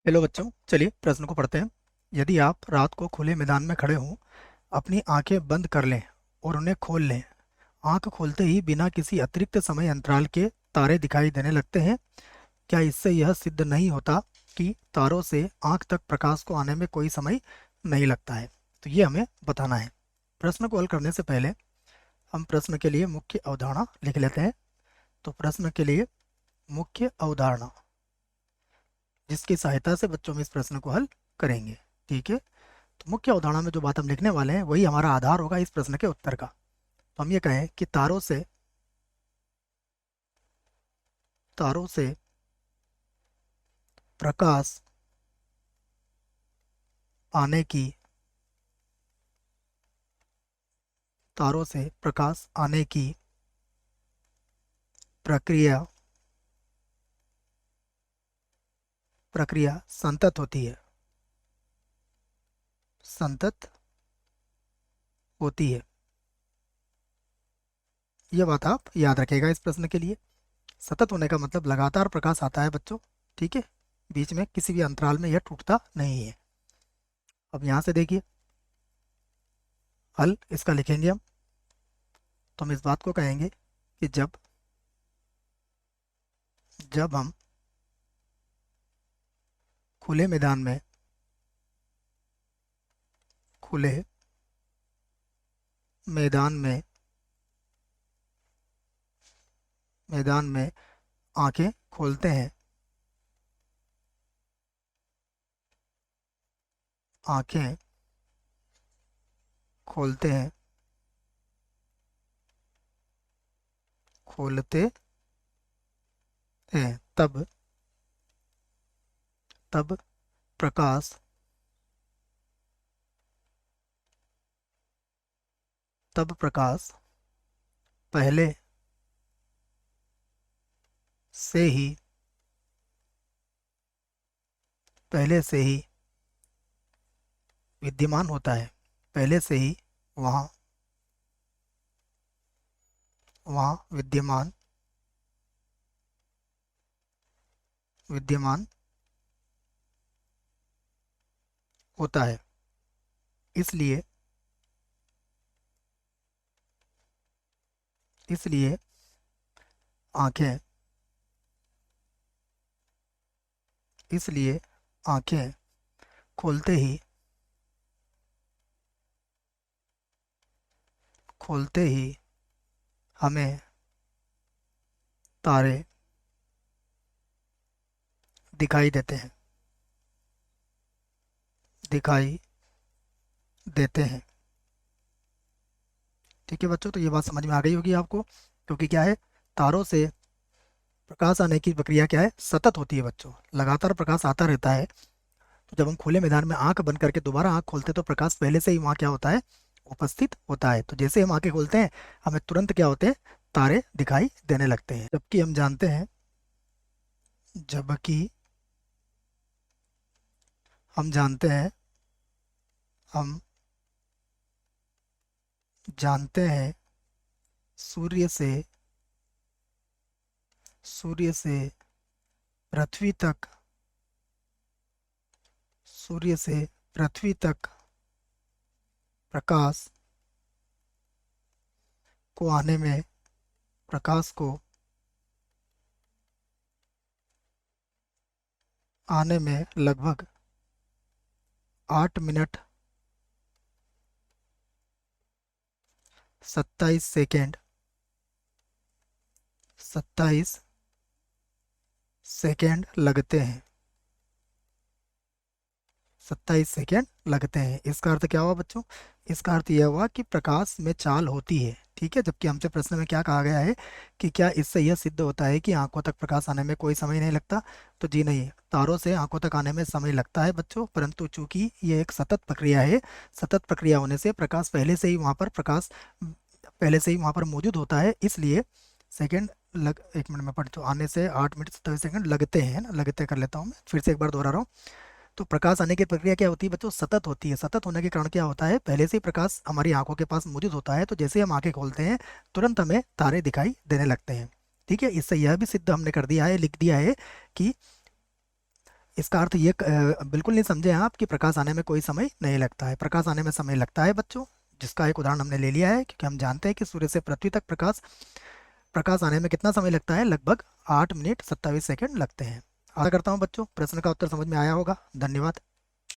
Hello बच्चों, चलिए प्रश्न को पढ़ते हैं। यदि आप रात को खुले मैदान में खड़े हों, अपनी आंखें बंद कर लें और उन्हें खोल लें। आंख खोलते ही बिना किसी अतिरिक्त समय अंतराल के तारे दिखाई देने लगते हैं। क्या इससे यह सिद्ध नहीं होता कि तारों से आंख तक प्रकाश को आने में कोई समय नहीं लगता है? तो ये हमें बताना है। प्रश्न को हल करने से पहले हम प्रश्न के लिए मुख्य अवधारणा लिख लेते हैं। तो प्रश्न के लिए मुख्य अवधारणा, जिसकी सहायता से बच्चों में इस प्रश्न को हल करेंगे। ठीक है, तो मुख्य अवधारणा में जो बात हम लिखने वाले हैं वही हमारा आधार होगा इस प्रश्न के उत्तर का। तो हम ये कहें कि तारों से प्रकाश आने की तारों से प्रकाश आने की प्रक्रिया प्रक्रिया संतत होती है। संतत होती है। यह बात आप याद रखिएगा इस प्रश्न के लिए। सतत होने का मतलब लगातार प्रकाश आता है बच्चों। ठीक है, बीच में किसी भी अंतराल में यह टूटता नहीं है। अब यहाँ से देखिए, हल इसका लिखेंगे हम। तो हम इस बात को कहेंगे कि जब जब हम खुले मैदान में खुले मैदान में मैदान में आंखें खोलते हैं आंखें खोलते हैं खोलते हैं तब प्रकाश तब प्रकाश पहले से ही पहले से ही विद्यमान होता है। पहले से ही वहाँ वहाँ विद्यमान विद्यमान होता है। इसलिए इसलिए आंखें इसलिए आंखें खोलते ही खोलते ही हमें तारे दिखाई देते हैं दिखाई देते हैं। ठीक है बच्चों, तो ये बात समझ में आ गई होगी आपको, क्योंकि क्या है, तारों से प्रकाश आने की प्रक्रिया क्या है, सतत होती है बच्चों। लगातार प्रकाश आता रहता है। तो जब हम खुले मैदान में आंख बंद करके दोबारा आंख खोलते हैं तो प्रकाश पहले से ही वहाँ क्या होता है, उपस्थित होता है। तो जैसे हम आंखें खोलते हैं, हमें तुरंत क्या होते हैं, तारे दिखाई देने लगते हैं। जबकि हम जानते हैं हम जानते हैं सूर्य से सूर्य से पृथ्वी तक सूर्य से पृथ्वी तक प्रकाश को आने में प्रकाश को आने में लगभग 8 मिनट 27 सेकेंड 27 सेकेंड लगते हैं। 27 सेकेंड लगते हैं। इसका अर्थ क्या हुआ बच्चों? इसका अर्थ यह हुआ कि प्रकाश में चाल होती है। ठीक है, जबकि हमसे प्रश्न में क्या कहा गया है कि क्या इससे यह सिद्ध होता है कि आंखों तक प्रकाश आने में कोई समय नहीं लगता? तो जी नहीं, तारों से आंखों तक आने में समय लगता है बच्चों, परंतु चूंकि ये एक सतत प्रक्रिया है, सतत प्रक्रिया होने से प्रकाश पहले से ही वहाँ पर मौजूद होता है। इसलिए सेकेंड लग 1 मिनट में पढ़, तो आने से 8 मिनट 27 सेकेंड लगते हैं ना, लगते कर लेता हूँ मैं, फिर से एक बार दोहरा रहा हूँ। तो प्रकाश आने की प्रक्रिया क्या होती है बच्चों, सतत होती है। सतत होने के कारण क्या होता है, पहले से ही प्रकाश हमारी आंखों के पास मौजूद होता है। तो जैसे ही हम आंखें खोलते हैं, तुरंत हमें तारे दिखाई देने लगते हैं। ठीक है, इससे यह भी सिद्ध हमने कर दिया है, लिख दिया है कि इसका अर्थ ये बिल्कुल नहीं समझे हैं आप कि प्रकाश आने में कोई समय नहीं लगता है। प्रकाश आने में समय लगता है बच्चों, जिसका एक उदाहरण हमने ले लिया है, क्योंकि हम जानते हैं कि सूर्य से पृथ्वी तक प्रकाश प्रकाश आने में कितना समय लगता है, लगभग 8 मिनट 27 सेकंड लगते हैं। आशा करता हूँ बच्चों प्रश्न का उत्तर समझ में आया होगा। धन्यवाद।